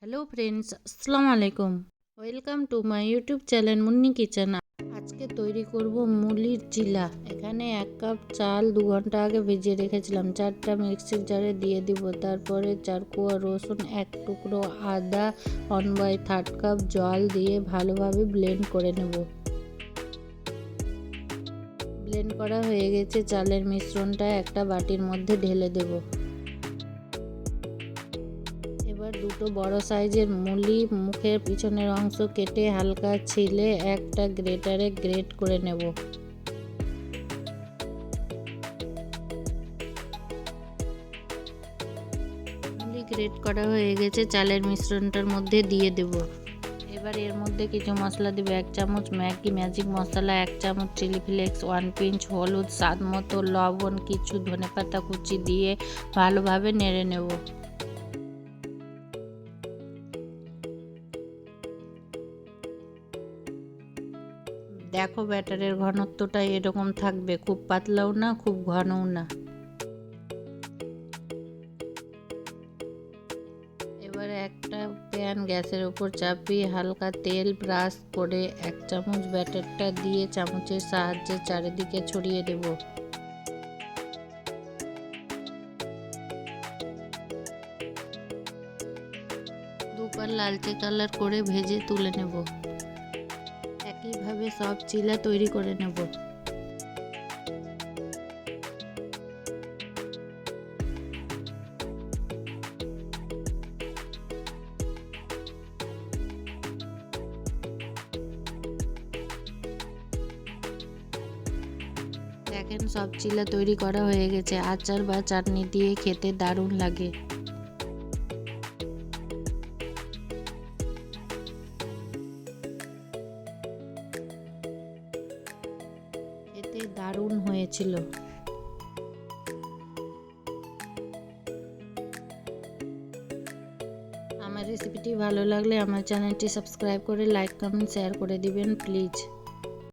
Hello friends, আসসালামু আলাইকুম। Welcome to my YouTube channel Munni kitchen. আজকে তৈরি করব মুলির চিলা। এখানে 1 কাপ চাল 2 ঘন্টা আগে ভিজিয়ে রেখেছিলাম। 4টা মিক্সির জারে দিয়ে দিব। তারপরে 4 কোয়া রসুন, 1 টুকরো আদা, 1/3 কাপ জল দিয়ে ভালোভাবে ব্লেন্ড করে নেব। ব্লেন্ড করা হয়ে গেছে। চালের মিশ্রণটা একটা বাটির মধ্যে ঢেলে দেব। এবার দুটো বড় সাইজের মুলি মুখের পিছনের অংশ কেটে হালকা ছিলে একটা গ্রেটারে গ্রেট করে নেব। মুলি গ্রেট করা হয়ে গেছে, চালের মিশ্রণটার মধ্যে দিয়ে দেব। এবার এর মধ্যে কিছু মশলা দেব। 1 চামচ ম্যাগি ম্যাজিক মশলা, 1 চামচ চিলি ফ্লেক্স, 1 পিঞ্চ হলুদ, স্বাদ মতো লবণ, কিছু ধনেপাতা কুচি দিয়ে ভালোভাবে নেড়ে নেব। দেখো ব্যাটারের ঘনত্বটা এরকম থাকবে, খুব পাতলাও না খুব ঘনও না। এবার একটা প্যান গ্যাসের উপর চাপিয়ে হালকা তেল ব্রাশ করে 1 চামচ ব্যাটারটা দিয়ে চামচের সাহায্যে চারিদিকে ছড়িয়ে দেব। দুপার লালচে কালার করে ভেজে তুলে নেব। একইভাবে সব চিলা তৈরি করে নেব। দেখেন সব চিলা তৈরি করা হয়ে গেছে। আচার বা চাটনি দিয়ে খেতে দারুণ লাগে। এতে দারুণ হয়েছিল। আমার রেসিপিটি ভালো লাগলে আমার চ্যানেলটি সাবস্ক্রাইব করে লাইক কমেন্ট শেয়ার করে দিবেন প্লিজ।